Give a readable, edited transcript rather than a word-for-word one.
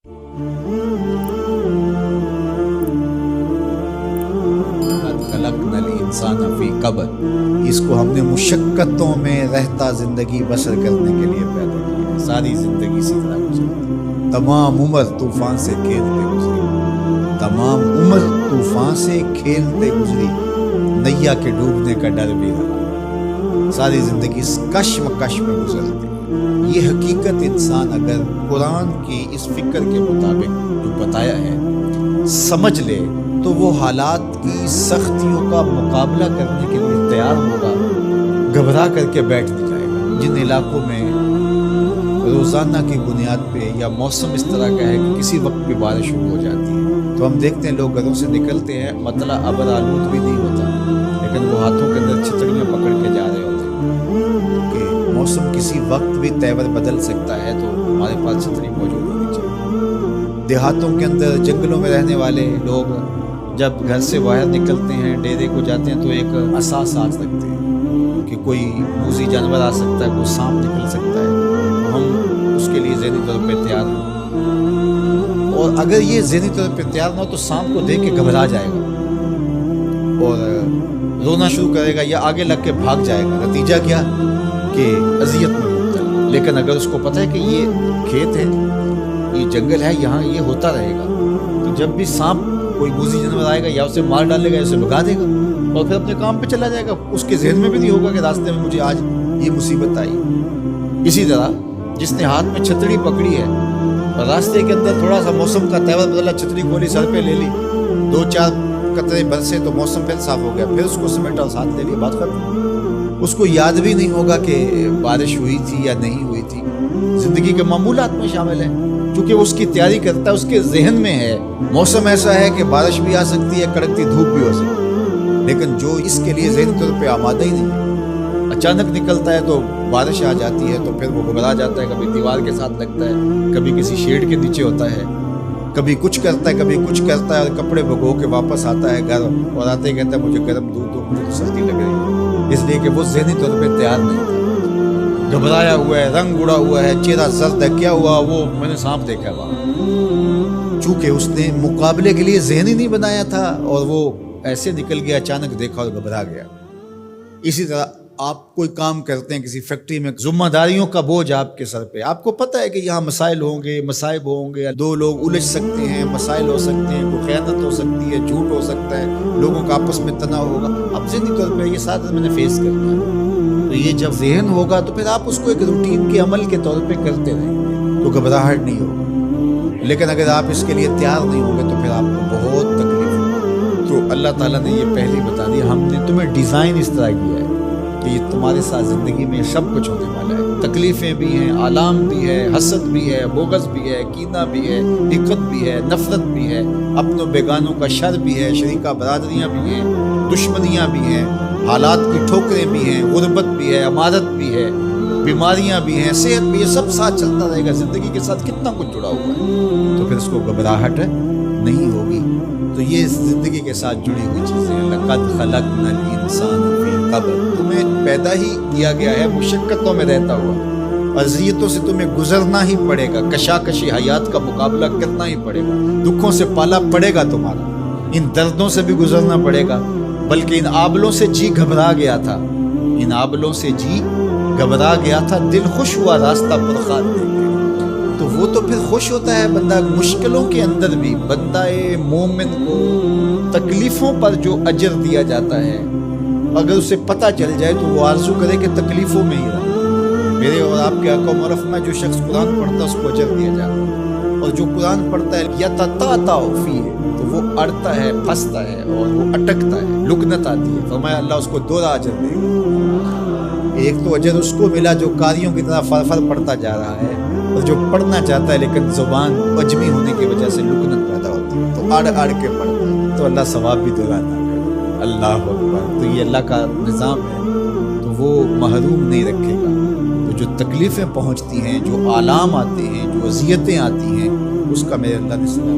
خلقنا الانسان فی کبد، اس کو ہم نے مشقتوں میں رہتا زندگی بسر کرنے کے لیے پیدا کیا ہے۔ ساری زندگی اسی طرح گزری، تمام عمر طوفان سے کھیلتے گزری، تمام عمر طوفان سے کھیلتے گزری، نیا کے ڈوبنے کا ڈر بھی رہا، ساری زندگی اس کشمکش میں گزرتی۔ یہ حقیقت انسان اگر قرآن کی اس فکر کے مطابق جو بتایا ہے سمجھ لے تو وہ حالات کی سختیوں کا مقابلہ کرنے کے لیے تیار ہوگا، گھبرا کر کے بیٹھ نہیں جائے گا۔ جن علاقوں میں روزانہ کی بنیاد پہ یا موسم اس طرح کا ہے کہ کسی وقت بھی بارش شروع ہو جاتی ہے، تو ہم دیکھتے ہیں لوگ گھروں سے نکلتے ہیں، مطلع ابر آلود بھی نہیں ہوتا، لیکن وہ ہاتھوں کے اندر چھتریاں پکڑ کے جا رہے ہوتے ہیں کہ موسم کسی وقت بھی تیور بدل سکتا ہے، تو ہمارے پاس چھتری موجود ہونی چاہیے۔ دیہاتوں کے اندر جنگلوں میں رہنے والے لوگ جب گھر سے باہر نکلتے ہیں، ڈیرے کو جاتے ہیں، تو ایک عصا ساتھ رکھتے ہیں کہ کوئی موذی جانور آ سکتا ہے، کوئی سانپ نکل سکتا ہے، ہم اس کے لیے ذہنی طور پہ تیار ہوں۔ اور اگر یہ ذہنی طور پہ تیار نہ ہو تو سانپ کو دیکھ کے گھبرا جائے گا اور رونا شروع کرے گا یا آگے لگ کے بھاگ جائے گا، نتیجہ کیا کہ اذیت میں مبتلا۔ لیکن اگر اس کو پتہ ہے کہ یہ کھیت ہے، یہ جنگل ہے، یہاں یہ ہوتا رہے گا، تو جب بھی سانپ کوئی موذی جانور آئے گا یا اسے مار ڈالے گا یا اسے بھگا دے گا اور پھر اپنے کام پہ چلا جائے گا۔ اس کے ذہن میں بھی نہیں ہوگا کہ راستے میں مجھے آج یہ مصیبت آئی۔ اسی طرح جس نے ہاتھ میں چھتری پکڑی ہے اور راستے کے اندر تھوڑا سا موسم کا تیور بدلا، چھتری کھولی، سر پہ لے لی، 2-4 قطرے برسے تو موسم پھر صاف ہو گیا، پھر اس کو سمیٹا اور ساتھ لے لی، بات ختم۔ اس کو یاد بھی نہیں ہوگا کہ بارش ہوئی تھی یا نہیں ہوئی تھی۔ زندگی کے معمولات میں شامل ہے، چونکہ وہ اس کی تیاری کرتا ہے، اس کے ذہن میں ہے موسم ایسا ہے کہ بارش بھی آ سکتی ہے، کڑکتی دھوپ بھی ہو سکتی ہے، لیکن جو اس کے لیے ذہنی طور پہ آمادہ ہی نہیں ہے، اچانک نکلتا ہے تو بارش آ جاتی ہے تو پھر وہ گھبرا جاتا ہے، کبھی دیوار کے ساتھ لگتا ہے، کبھی کسی شیڈ کے نیچے ہوتا ہے، کبھی کچھ کرتا ہے، کبھی کچھ کرتا ہے، اور کپڑے بھگو کے واپس آتا ہے گھر اور آتے ہی کہتا ہے مجھے گرم دودھ دو، مجھے تو سردی لگ رہی ہے، اس لیے کہ وہ ذہنی طور پہ تیار نہیں تھا، گھبرایا ہوا ہے، رنگ اڑا ہوا ہے، چہرہ زرد ہے، کیا ہوا؟ وہ میں نے سانپ دیکھا وہاں، چونکہ اس نے مقابلے کے لیے ذہن ہی نہیں بنایا تھا اور وہ ایسے نکل گیا، اچانک دیکھا اور گھبرا گیا۔ اسی طرح آپ کوئی کام کرتے ہیں کسی فیکٹری میں، ذمہ داریوں کا بوجھ آپ کے سر پہ، آپ کو پتہ ہے کہ یہاں مسائل ہوں گے، مصائب ہوں گے، 2 لوگ الجھ سکتے ہیں، مسائل ہو سکتے ہیں، کوئی خیانت ہو سکتی ہے، جھوٹ ہو سکتا ہے، لوگوں کا آپس میں تناؤ ہوگا، اب ذہنی طور پہ یہ ساتھ میں نے فیس کرنا ہے، تو یہ جب ذہن ہوگا تو پھر آپ اس کو ایک روٹین کے عمل کے طور پہ کرتے رہیں گے تو گھبراہٹ نہیں ہوگی۔ لیکن اگر آپ اس کے لیے تیار نہیں ہوں گے تو پھر آپ کو بہت تکلیف ہوگی۔ تو اللہ تعالیٰ نے یہ پہلے بتا دیا، ہم نے تمہیں ڈیزائن اس طرح کیا ہے کہ یہ تمہارے ساتھ زندگی میں سب کچھ ہونے والا ہے، تکلیفیں بھی ہیں، آلام بھی ہے، حسد بھی ہے، بغض بھی ہے، کینہ بھی ہے، حقد بھی ہے، نفرت بھی ہے، اپنوں بیگانوں کا شر بھی ہے، شریکہ برادریاں بھی ہیں، دشمنیاں بھی ہیں، حالات کی ٹھوکریں بھی ہیں، غربت بھی ہے، امارت بھی ہے، بیماریاں بھی ہیں، صحت بھی ہے، سب ساتھ چلتا رہے گا، زندگی کے ساتھ کتنا کچھ جڑا ہوا ہے، تو پھر اس کو گھبراہٹ نہیں ہوگی۔ تو یہ زندگی کے ساتھ جڑی ہوئی چیزیں ہیں۔ لقد خلقنا الانسان فی کبد، تمہیں پیدا ہی کیا گیا ہے مشقتوں میں رہتا ہوا، اذیتوں سے تمہیں گزرنا ہی پڑے گا، کشاکشی حیات کا مقابلہ کرنا ہی پڑے گا، دکھوں سے پالا پڑے گا تمہارا، ان دردوں سے بھی گزرنا پڑے گا، بلکہ ان آبلوں سے جی گھبرا گیا تھا، ان آبلوں سے جی گھبرا گیا تھا، دل خوش ہوا راستہ پرخات دیکھ کے۔ تو وہ تو پھر خوش ہوتا ہے بندہ مشکلوں کے اندر بھی، بندہ مومن کو تکلیفوں پر جو اجر دیا جاتا ہے، اگر اسے پتہ چل جائے تو وہ آرزو کرے کہ تکلیفوں میں ہی رہا۔ میرے اور آپ کے آقا معرف میں جو شخص قرآن پڑھتا ہے اس کو اجر دیا جاتا ہے، اور جو قرآن پڑھتا ہے یتتعتع فیہ، تو وہ اڑتا ہے، پھنستا ہے اور وہ اٹکتا ہے، لکنت آتی ہے، فرمایا اللہ اس کو 2 اجر دے گا۔ ایک تو اجر اس کو ملا جو قاریوں کی طرح فر پڑھتا جا رہا ہے، اور جو پڑھنا چاہتا ہے لیکن زبان عجمی ہونے کی وجہ سے لکنت پیدا ہوتی ہے تو اڑ کے پڑھتا ہے، تو اللہ ثواب بھی دلاتا ہے۔ اللہ اکبر، تو یہ اللہ کا نظام ہے، تو وہ محروم نہیں رکھے گا۔ تو جو تکلیفیں پہنچتی ہیں، جو آلام آتے ہیں، جو اذیتیں آتی ہیں، اس کا میرے اللہ نے سنا۔